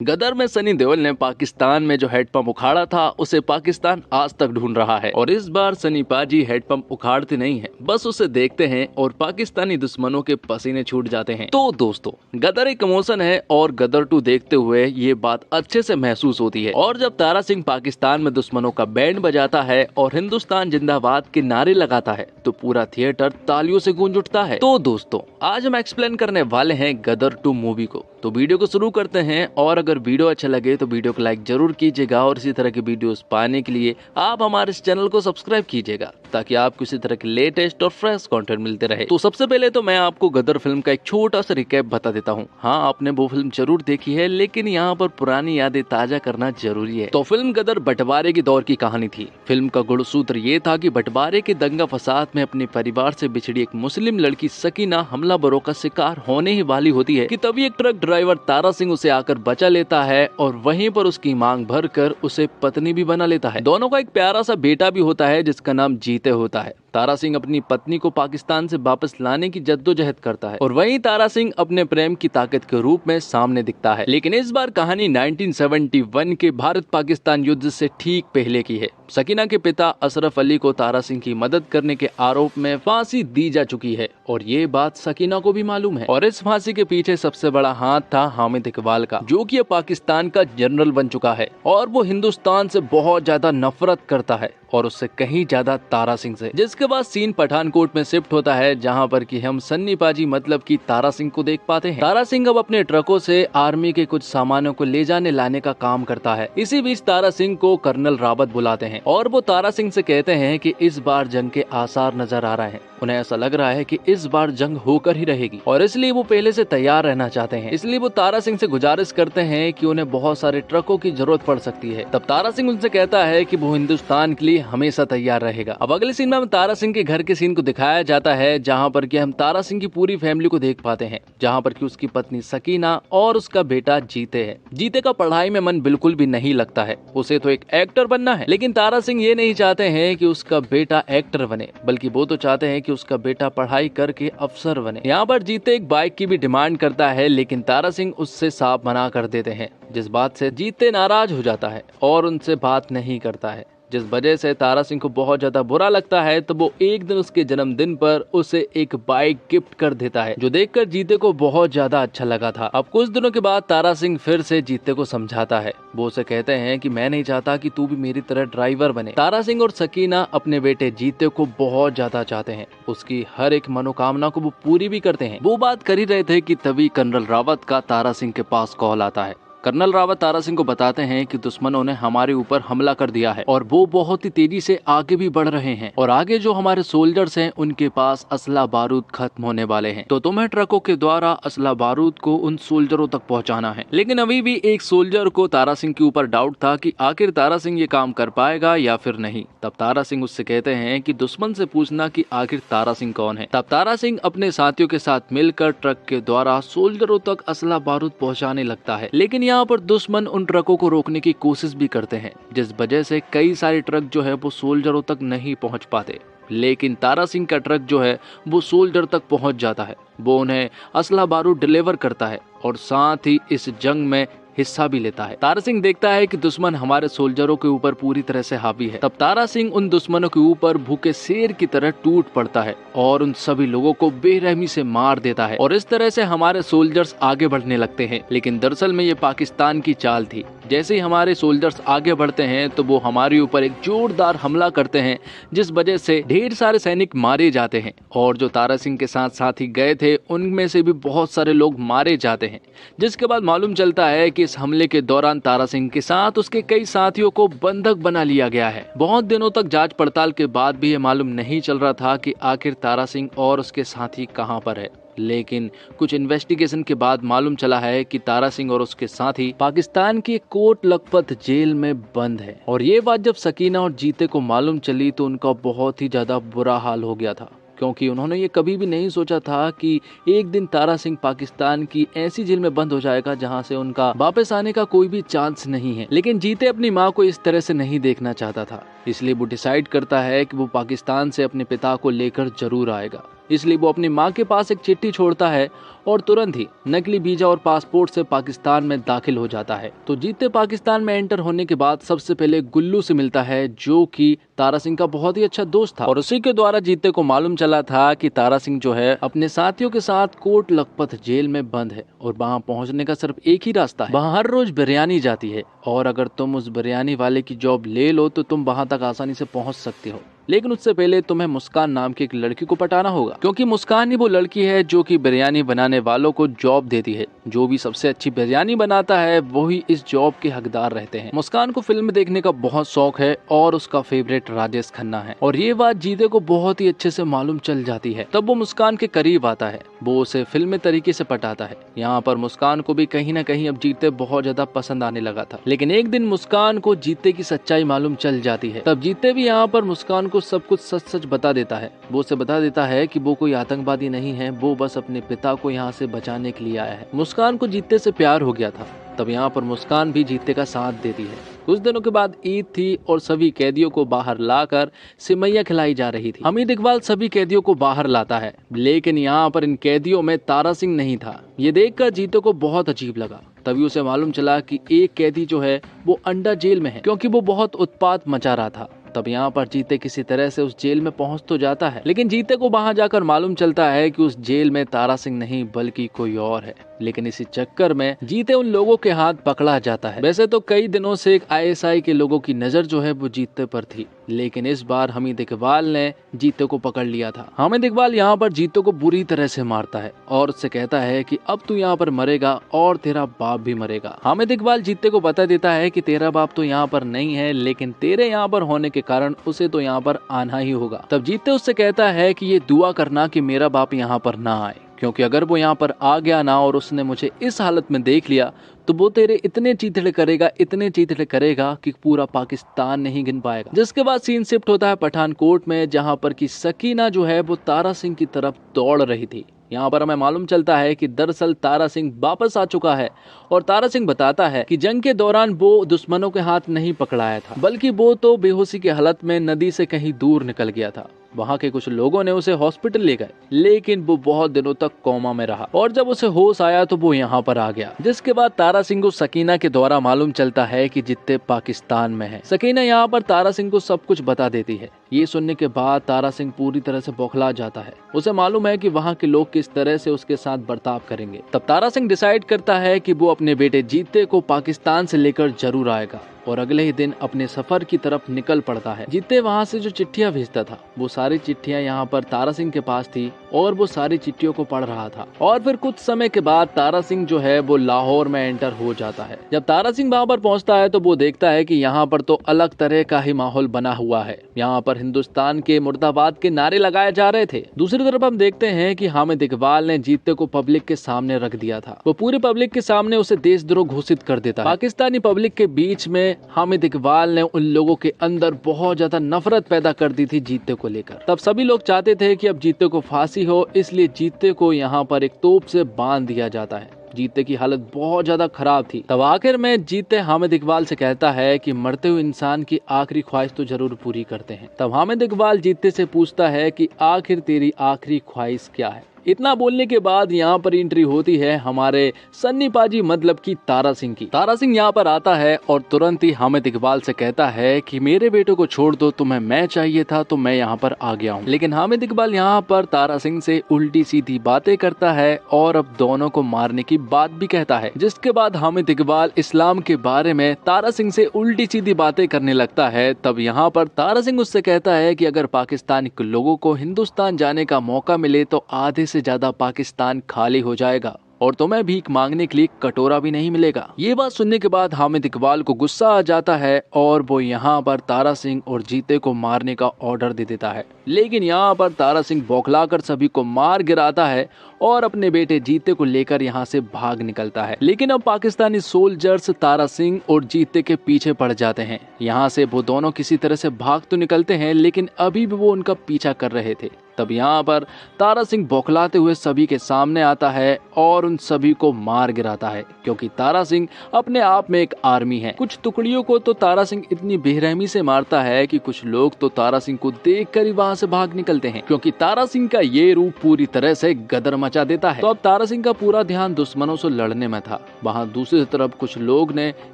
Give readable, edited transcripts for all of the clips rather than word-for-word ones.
गदर में सनी देओल ने पाकिस्तान में जो हैंडपंप उखाड़ा था उसे पाकिस्तान आज तक ढूंढ रहा है और इस बार सनी पाजी हैंडपंप उखाड़ते नहीं है, बस उसे देखते हैं और पाकिस्तानी दुश्मनों के पसीने छूट जाते हैं। तो दोस्तों, गदर एक इमोशन है और गदर 2 देखते हुए ये बात अच्छे से महसूस होती है। और जब तारा सिंह पाकिस्तान में दुश्मनों का बैंड बजाता है और हिंदुस्तान जिंदाबाद के नारे लगाता है तो पूरा थिएटर तालियों से गूंज उठता है। तो दोस्तों, आज हम एक्सप्लेन करने वाले हैं गदर 2 मूवी को, तो वीडियो को शुरू करते हैं। और अगर वीडियो अच्छा लगे तो वीडियो को लाइक जरूर कीजिएगा और इसी तरह की वीडियोस पाने के लिए आप हमारे इस चैनल को सब्सक्राइब कीजिएगा ताकि आपको इसी तरह के लेटेस्ट और फ्रेश कंटेंट मिलते रहे। तो सबसे पहले तो मैं आपको गदर फिल्म का एक छोटा सा रिकैप बता देता हूँ। हाँ, आपने वो फिल्म जरूर देखी है, लेकिन यहाँ पर पुरानी यादें ताजा करना जरूरी है। तो फिल्म गदर बंटवारे के दौर की कहानी थी। फिल्म का गुणसूत्र ये था कि बंटवारे के दंगा फसाद में अपने परिवार से बिछड़ी एक मुस्लिम लड़की सकीना हमलावरों का शिकार होने ही वाली होती है कि तभी एक ट्रक ड्राइवर तारा सिंह उसे आकर बचा लेता है और वहीं पर उसकी मांग भरकर उसे पत्नी भी बना लेता है। दोनों का एक प्यारा सा बेटा भी होता है जिसका नाम जीते होता है। तारा सिंह अपनी पत्नी को पाकिस्तान से वापस लाने की जद्दोजहद करता है और वहीं तारा सिंह अपने प्रेम की ताकत के रूप में सामने दिखता है। लेकिन इस बार कहानी 1971 के भारत पाकिस्तान युद्ध से ठीक पहले की है। सकीना के पिता अशरफ अली को तारा सिंह की मदद करने के आरोप में फांसी दी जा चुकी है और ये बात सकीना को भी मालूम है। और इस फांसी के पीछे सबसे बड़ा हाथ था हामिद इकबाल का, जो कि पाकिस्तान का जनरल बन चुका है और वो हिंदुस्तान से बहुत ज्यादा नफरत करता है और उससे कहीं ज्यादा तारा सिंह से। जिसके बाद सीन पठानकोट में शिफ्ट होता है, जहां पर कि हम सन्नी पाजी मतलब कि तारा सिंह को देख पाते हैं। तारा सिंह अब अपने ट्रकों से आर्मी के कुछ सामानों को ले जाने लाने का काम करता है। इसी बीच तारा सिंह को कर्नल रावत बुलाते हैं और वो तारा सिंह से कहते हैं कि इस बार जंग के आसार नजर आ रहे हैं। उन्हें ऐसा लग रहा है कि इस बार जंग होकर ही रहेगी और इसलिए वो पहले से तैयार रहना चाहते हैं। इसलिए वो तारा सिंह से गुजारिश करते हैं कि उन्हें बहुत सारे ट्रकों की जरूरत पड़ सकती है। तब तारा सिंह उनसे कहता है कि वो हिंदुस्तान के लिए हमेशा तैयार रहेगा। अब अगले सीन में हम तारा सिंह के घर के सीन को दिखाया जाता है, जहाँ पर कि हम तारा सिंह की पूरी फैमिली को देख पाते हैं, जहाँ पर कि उसकी पत्नी सकीना और उसका बेटा जीते है। जीते का पढ़ाई में मन बिल्कुल भी नहीं लगता है, उसे तो एक एक्टर बनना है। लेकिन तारा सिंह ये नहीं चाहते हैं कि उसका बेटा एक्टर बने, बल्कि वो तो चाहते हैं कि उसका बेटा पढ़ाई करके अफसर बने। यहाँ पर जीते एक बाइक की भी डिमांड करता है, लेकिन तारा सिंह उससे साफ मना कर देते हैं, जिस बात से जीते नाराज हो जाता है और उनसे बात नहीं करता है, जिस वजह से तारा सिंह को बहुत ज्यादा बुरा लगता है। तो वो एक दिन उसके जन्मदिन पर उसे एक बाइक गिफ्ट कर देता है, जो देखकर जीते को बहुत ज्यादा अच्छा लगा था। अब कुछ दिनों के बाद तारा सिंह फिर से जीते को समझाता है। वो उसे कहते हैं कि मैं नहीं चाहता कि तू भी मेरी तरह ड्राइवर बने। तारा सिंह और सकीना अपने बेटे जीते को बहुत ज्यादा चाहते हैं, उसकी हर एक मनोकामना को वो पूरी भी करते हैं। वो बात कर ही रहे थे कि तभी कर्नल रावत का तारा सिंह के पास कॉल आता है। कर्नल रावत तारा सिंह को बताते हैं कि दुश्मनों ने हमारे ऊपर हमला कर दिया है और वो बहुत ही तेजी से आगे भी बढ़ रहे हैं और आगे जो हमारे सोल्जर्स हैं उनके पास असला बारूद खत्म होने वाले हैं। तो तुम्हें ट्रकों के द्वारा असला बारूद को उन सोल्जरों तक पहुंचाना है। लेकिन अभी भी एक सोल्जर को तारा सिंह के ऊपर डाउट था कि आखिर तारा सिंह ये काम कर पाएगा या फिर नहीं। तब तारा सिंह उससे कहते हैं कि दुश्मन से पूछना कि आखिर तारा सिंह कौन है। तब तारा सिंह अपने साथियों के साथ मिलकर ट्रक के द्वारा सोल्जरों तक असला बारूद पहुँचाने लगता है। लेकिन यहाँ पर दुश्मन उन ट्रकों को रोकने की कोशिश भी करते हैं, जिस वजह से कई सारे ट्रक जो है वो सोल्जरों तक नहीं पहुंच पाते। लेकिन तारा सिंह का ट्रक जो है वो सोल्जर तक पहुंच जाता है। वो उन्हें असला बारूद डिलीवर करता है और साथ ही इस जंग में हिस्सा भी लेता है। तारा सिंह देखता है कि दुश्मन हमारे सोल्जरों के ऊपर पूरी तरह से हावी है। तब तारा सिंह उन दुश्मनों के ऊपर भूखे शेर की तरह टूट पड़ता है और उन सभी लोगों को बेरहमी से मार देता है और इस तरह से हमारे सोल्जर्स आगे बढ़ने लगते हैं। लेकिन दरअसल में ये पाकिस्तान की चाल थी। जैसे ही हमारे सोल्जर्स आगे बढ़ते हैं तो वो हमारे ऊपर एक जोरदार हमला करते हैं, जिस वजह से ढेर सारे सैनिक मारे जाते हैं और जो तारा सिंह के साथ साथी गए थे उनमें से भी बहुत सारे लोग मारे जाते हैं। जिसके बाद मालूम चलता है कि इस हमले के दौरान तारा सिंह के साथ उसके कई साथियों को बंधक बना लिया गया है। बहुत दिनों तक जांच पड़ताल के बाद भी ये मालूम नहीं चल रहा था कि आखिर तारा सिंह और उसके साथी कहां पर है। लेकिन कुछ इन्वेस्टिगेशन के बाद मालूम चला है कि तारा सिंह और उसके साथी पाकिस्तान की कोट लखपत जेल में बंद है। और ये बात जब सकीना और जीते को मालूम चली तो उनका बहुत ही ज्यादा बुरा हाल हो गया था, क्योंकि उन्होंने ये कभी भी नहीं सोचा था कि एक दिन तारा सिंह पाकिस्तान की ऐसी जेल में बंद हो जाएगा जहां से उनका वापस आने का कोई भी चांस नहीं है। लेकिन जीते अपनी माँ को इस तरह से नहीं देखना चाहता था। इसलिए वो डिसाइड करता है कि वो पाकिस्तान से अपने पिता को लेकर जरूर आएगा। इसलिए वो अपनी माँ के पास एक चिट्ठी छोड़ता है और तुरंत ही नकली वीजा और पासपोर्ट से पाकिस्तान में दाखिल हो जाता है। तो जीते पाकिस्तान में एंटर होने के बाद सबसे पहले गुल्लू से मिलता है, जो कि तारा सिंह का बहुत ही अच्छा दोस्त था, और उसी के द्वारा जीते को मालूम चला था कि तारा सिंह जो है अपने साथियों के साथ कोट लखपत जेल में बंद है और वहाँ पहुँचने का सिर्फ एक ही रास्ता है, वहाँ हर रोज बिरयानी जाती है और अगर तुम उस बिरयानी वाले की जॉब ले लो तो तुम वहाँ तक आसानी से पहुँच सकते हो। लेकिन उससे पहले तुम्हें मुस्कान नाम की एक लड़की को पटाना होगा, क्योंकि मुस्कान ही वो लड़की है जो कि बिरयानी बनाने वालों को जॉब देती है। जो भी सबसे अच्छी बिरयानी बनाता है वही इस जॉब के हकदार रहते हैं। मुस्कान को फिल्म देखने का बहुत शौक है और उसका फेवरेट राजेश खन्ना है, और ये बात जीते को बहुत ही अच्छे से मालूम चल जाती है। तब वो मुस्कान के करीब आता है, वो उसे फिल्मी तरीके से पटाता है। यहाँ पर मुस्कान को भी कहीं न कहीं अब जीते बहुत ज्यादा पसंद आने लगा था। लेकिन एक दिन मुस्कान को जीते की सच्चाई मालूम चल जाती है। तब जीते भी यहाँ पर मुस्कान को सब कुछ सच सच बता देता है। वो उसे बता देता है कि वो कोई आतंकवादी नहीं है, वो बस अपने पिता को यहाँ से बचाने के लिए आया है। मुस्कान को जीते से प्यार हो गया था। तब यहाँ पर मुस्कान भी जीते का साथ देती है। कुछ दिनों के बाद ईद थी और सभी कैदियों को बाहर लाकर सिमैया खिलाई जा रही थी। हमीद इकबाल सभी कैदियों को बाहर लाता है, लेकिन यहाँ पर इन कैदियों में तारा सिंह नहीं था। ये देखकर जीते को बहुत अजीब लगा। तभी उसे मालूम चला कि एक कैदी जो है वो अंडा जेल में है, क्योंकि वो बहुत उत्पात मचा रहा था। तब यहाँ पर जीते किसी तरह से उस जेल में पहुंच तो जाता है, लेकिन जीते को वहां जाकर मालूम चलता है कि उस जेल में तारा सिंह नहीं बल्कि कोई और है। लेकिन इसी चक्कर में जीते उन लोगों के हाथ पकड़ा जाता है। वैसे तो कई दिनों से एक आईएसआई के लोगों की नजर जो है वो जीते पर थी, लेकिन इस बार हमीद इकबाल ने जीते को पकड़ लिया था। हमीद इकबाल यहाँ पर जीते को बुरी तरह से मारता है और उससे कहता है कि अब तू यहाँ पर मरेगा और तेरा बाप भी मरेगा। हमीद इकबाल जीते को बता देता है कि तेरा बाप तो यहाँ पर नहीं है, लेकिन तेरे यहाँ पर होने के कारण उसे तो यहाँ पर आना ही होगा। तब जीते उससे कहता है कि ये दुआ करना कि मेरा बाप यहाँ पर ना आए, क्योंकि अगर वो यहाँ पर आ गया ना और उसने मुझे इस हालत में देख लिया तो वो तेरे इतने चीथड़े करेगा कि पूरा पाकिस्तान नहीं गिन पाएगा। जिसके बाद सीन शिफ्ट होता है पठानकोट में, जहाँ पर की सकीना जो है वो तारा सिंह की तरफ दौड़ रही थी। यहाँ पर हमें मालूम चलता है कि दरअसल तारा सिंह वापस आ चुका है और तारा सिंह बताता है कि जंग के दौरान वो दुश्मनों के हाथ नहीं पकड़ाया था, बल्कि वो तो बेहोशी की हालत में नदी से कहीं दूर निकल गया था। वहाँ के कुछ लोगों ने उसे हॉस्पिटल ले गए, लेकिन वो बहुत दिनों तक कोमा में रहा और जब उसे होश आया तो वो यहाँ पर आ गया। जिसके बाद तारा सिंह को सकीना के द्वारा मालूम चलता है कि जित्ते पाकिस्तान में है। सकीना यहाँ पर तारा सिंह को सब कुछ बता देती है। ये सुनने के बाद तारा सिंह पूरी तरह से बौखला जाता है। उसे मालूम है कि वहाँ के लोग किस तरह से उसके साथ बर्ताव करेंगे। तब तारा सिंह डिसाइड करता है कि वो अपने बेटे जीते को पाकिस्तान से लेकर जरूर आएगा और अगले ही दिन अपने सफर की तरफ निकल पड़ता है। जीते वहाँ से जो चिट्ठियां भेजता था वो सारी चिट्ठियां यहाँ पर तारा सिंह के पास थी और वो सारी चिट्ठियों को पढ़ रहा था। और फिर कुछ समय के बाद तारा सिंह जो है वो लाहौर में एंटर हो जाता है। जब तारा सिंह वहाँ पर पहुँचता है तो वो देखता है कि यहाँ पर तो अलग तरह का ही माहौल बना हुआ है। यहाँ पर हिंदुस्तान के मुर्दाबाद के नारे लगाए जा रहे थे। दूसरी तरफ हम देखते हैं कि हामिद इकबाल ने जीते को पब्लिक के सामने रख दिया था। वो पूरी पब्लिक के सामने उसे देशद्रोह घोषित कर देता है। पाकिस्तानी पब्लिक के बीच में हामिद इकबाल ने उन लोगों के अंदर बहुत ज्यादा नफरत पैदा कर दी थी जीते को लेकर। तब सभी लोग चाहते थे कि अब जीते को फांसी हो, इसलिए जीते को यहाँ पर एक तोप से बांध दिया जाता है। जीते की हालत बहुत ज्यादा खराब थी। तब आखिर में जीते हामिद इकबाल से कहता है कि मरते हुए इंसान की आखिरी ख्वाहिश तो जरूर पूरी करते हैं। तब हामिद इकबाल जीते से पूछता है कि आखिर तेरी आखिरी ख्वाहिश क्या है। इतना बोलने के बाद यहाँ पर एंट्री होती है हमारे सन्नी पाजी मतलब की तारा सिंह की। तारा सिंह यहाँ पर आता है और तुरंत ही हामिद इकबाल से कहता है कि मेरे बेटे को छोड़ दो, तुम्हें मैं चाहिए था तो मैं यहाँ पर आ गया हूँ। लेकिन हामिद इकबाल यहाँ पर तारा सिंह से उल्टी सीधी बातें करता है और अब दोनों को मारने की बात भी कहता है। जिसके बाद हामिद इकबाल इस्लाम के बारे में तारा सिंह से उल्टी सीधी बातें करने लगता है। तब यहाँ पर तारा सिंह उससे कहता है कि अगर पाकिस्तान के लोगों को हिंदुस्तान जाने का मौका मिले तो आधे से ज्यादा पाकिस्तान खाली हो जाएगा और तुम्हें भीख मांगने के लिए कटोरा भी नहीं मिलेगा। ये बात सुनने के बाद हामिद इकबाल को गुस्सा आ जाता है और वो यहाँ पर तारा सिंह और जीते को मारने का ऑर्डर दे देता है। लेकिन यहाँ पर तारा सिंह बौखलाकर सभी को मार गिराता है और अपने बेटे जीते को लेकर यहाँ से भाग निकलता है। लेकिन अब पाकिस्तानी सोल्जर्स तारा सिंह और जीते के पीछे पड़ जाते हैं। यहाँ से वो दोनों किसी तरह से भाग तो निकलते हैं, लेकिन अभी भी वो उनका पीछा कर रहे थे। तब यहाँ पर तारा सिंह बौखलाते हुए सभी के सामने आता है और उन सभी को मार गिराता है, क्योंकि तारा सिंह अपने आप में एक आर्मी है। कुछ टुकड़ियों को तो तारा सिंह इतनी बेरहमी से मारता है कि कुछ लोग तो तारा सिंह को देखकर ही वहाँ से भाग निकलते हैं, क्योंकि तारा सिंह का ये रूप पूरी तरह से गदर मचा देता है। तो अब तारा सिंह का पूरा ध्यान दुश्मनों से लड़ने में था। वहाँ दूसरी तरफ कुछ लोग ने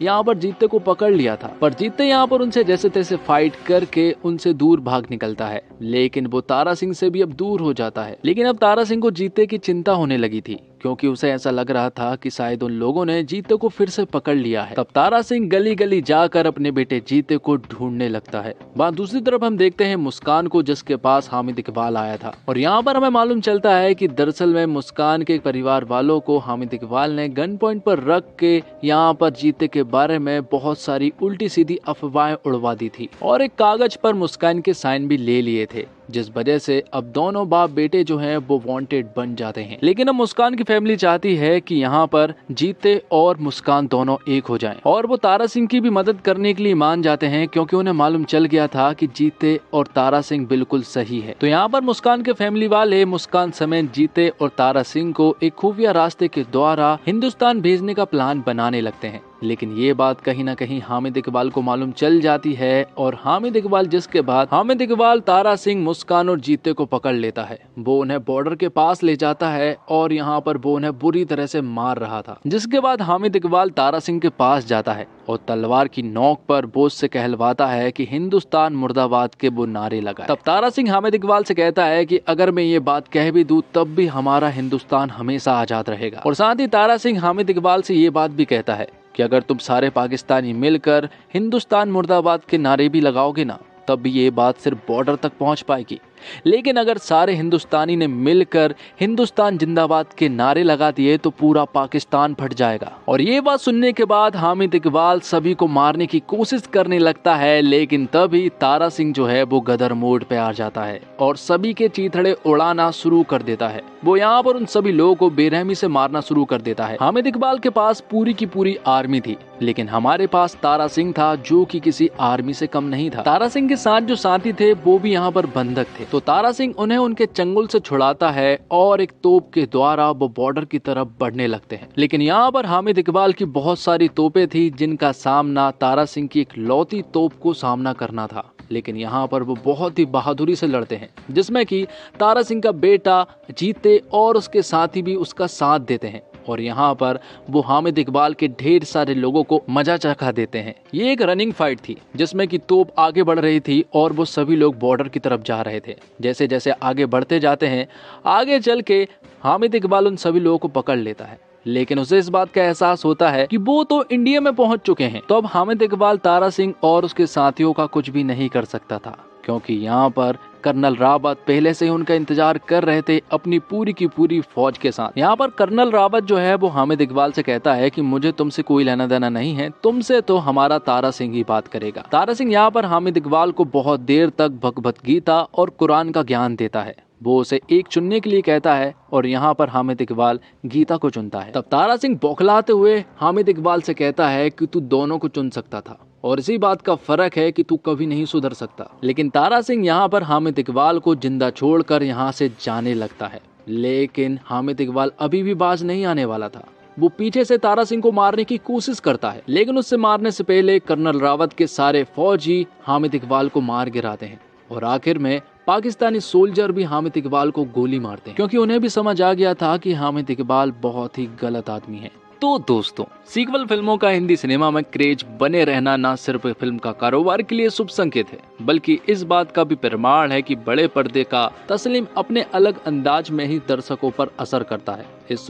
यहाँ पर जीते को पकड़ लिया था, पर जीते यहाँ पर उनसे जैसे तैसे फाइट करके उनसे दूर भाग निकलता है, लेकिन वो तारा सिंह से भी अब दूर हो जाता है। लेकिन अब तारा सिंह को जीते की चिंता होने लगी थी, क्योंकि उसे ऐसा लग रहा था कि शायद उन लोगों ने जीते को फिर से पकड़ लिया है। तब तारा सिंह गली गली जाकर अपने बेटे जीते को ढूंढने लगता है। वहाँ दूसरी तरफ हम देखते हैं मुस्कान को, जिसके पास हामिद इकबाल आया था, और यहाँ पर हमें मालूम चलता है कि दरअसल में मुस्कान के परिवार वालों को हामिद इकबाल ने गन पॉइंट पर रख के यहाँ पर जीते के बारे में बहुत सारी उल्टी सीधी अफवाहें उड़वा दी थी और एक कागज पर मुस्कान के साइन भी ले लिए थे, जिस वजह से अब दोनों बाप बेटे जो हैं वो वांटेड बन जाते हैं। लेकिन अब मुस्कान की फैमिली चाहती है कि यहाँ पर जीते और मुस्कान दोनों एक हो जाएं, और वो तारा सिंह की भी मदद करने के लिए मान जाते हैं, क्योंकि उन्हें मालूम चल गया था कि जीते और तारा सिंह बिल्कुल सही है। तो यहाँ पर मुस्कान के फैमिली वाले मुस्कान समेत जीते और तारा सिंह को एक खुफिया रास्ते के द्वारा हिंदुस्तान भेजने का प्लान बनाने लगते हैं। लेकिन ये बात कहीं ना कहीं हामिद इकबाल को मालूम चल जाती है, और हामिद इकबाल तारा सिंह, मुस्कान और जीते को पकड़ लेता है। वो उन्हें बॉर्डर के पास ले जाता है और यहाँ पर वो उन्हें बुरी तरह से मार रहा था, जिसके बाद हामिद इकबाल तारा सिंह के पास जाता है और तलवार की नोक पर बोझ से कहलवाता है कि हिंदुस्तान मुर्दाबाद के वो नारे लगाए। तब तारा सिंह हामिद इकबाल से कहता है कि अगर मैं ये बात कह भी दूं तब भी हमारा हिंदुस्तान हमेशा आजाद रहेगा। और साथ ही तारा सिंह हामिद इकबाल से ये बात भी कहता है कि अगर तुम सारे पाकिस्तानी मिलकर हिंदुस्तान मुर्दाबाद के नारे भी लगाओगे ना, तब भी ये बात सिर्फ बॉर्डर तक पहुंच पाएगी। लेकिन अगर सारे हिंदुस्तानी ने मिलकर हिंदुस्तान जिंदाबाद के नारे लगा दिए तो पूरा पाकिस्तान फट जाएगा। और ये बात सुनने के बाद हामिद इकबाल सभी को मारने की कोशिश करने लगता है, लेकिन तभी तारा सिंह जो है वो गदर मोड पे आ जाता है और सभी के चीथड़े उड़ाना शुरू कर देता है। वो यहाँ पर उन सभी लोगों को बेरहमी से मारना शुरू कर देता है। हामिद इकबाल के पास पूरी की पूरी आर्मी थी, लेकिन हमारे पास तारा सिंह था जो कि किसी आर्मी से कम नहीं था। तारा सिंह के साथ जो साथी थे वो भी यहाँ पर बंधक थे। तो तारा सिंह उन्हें उनके चंगुल से छुड़ाता है और एक तोप के द्वारा वो बॉर्डर की तरफ बढ़ने लगते हैं। लेकिन यहाँ पर हामिद इकबाल की बहुत सारी तोपें थी, जिनका सामना तारा सिंह की एक लौती तोप को सामना करना था। लेकिन यहाँ पर वो बहुत ही बहादुरी से लड़ते हैं, जिसमें कि तारा सिंह का बेटा जीते और उसके साथी भी उसका साथ देते हैं। और यहाँ पर वो हामिद इकबाल के ढेर सारे लोगों को मजा चखा देते हैं। ये एक रनिंग फाइट थी, जिसमें कि तोप आगे बढ़ रही थी और वो सभी लोग बॉर्डर की तरफ जा रहे थे। जैसे जैसे आगे बढ़ते जाते हैं, आगे चल के हामिद इकबाल उन सभी लोगों को पकड़ लेता है। लेकिन उसे इस बात का एहसास होता है कि वो तो इंडिया में पहुंच चुके हैं। तो अब हामिद इकबाल तारा सिंह और उसके साथियों का कुछ भी नहीं कर सकता था, क्योंकि यहाँ पर कर्नल रावत पहले से ही उनका इंतजार कर रहे थे अपनी पूरी की पूरी फौज के साथ। यहाँ पर कर्नल रावत जो है वो हामिद इकबाल से कहता है कि मुझे तुमसे कोई लेना देना नहीं है, तुमसे तो हमारा तारा सिंह ही बात करेगा। तारा सिंह यहाँ पर हामिद इकबाल को बहुत देर तक भगवत गीता और कुरान का ज्ञान देता है। वो उसे एक चुनने के लिए कहता है और यहाँ पर हामिद इकबाल गीता को चुनता है। तब तारा सिंह बौखलाते हुए हामिद इकबाल से कहता है कि तू दोनों को चुन सकता था, और इसी बात का फर्क है कि तू कभी नहीं सुधर सकता। लेकिन तारा सिंह यहाँ पर हामिद इकबाल को जिंदा छोड़कर यहाँ से जाने लगता है। लेकिन हामिद इकबाल अभी भी बाज नहीं आने वाला था। वो पीछे से तारा सिंह को मारने की कोशिश करता है, लेकिन उससे मारने से पहले कर्नल रावत के सारे फौजी हामिद इकबाल को मार गिराते हैं। और आखिर में पाकिस्तानी सोल्जर भी हामिद इकबाल को गोली मारते हैं, क्योंकि उन्हें भी समझ आ गया था कि हामिद इकबाल बहुत ही गलत आदमी है। तो दोस्तों, सीक्वल फिल्मों का हिंदी सिनेमा में क्रेज बने रहना न सिर्फ फिल्म का कारोबार के लिए शुभ संकेत है, बल्कि इस बात का भी प्रमाण है कि बड़े पर्दे का तस्लीम अपने अलग अंदाज में ही दर्शकों पर असर करता है। इस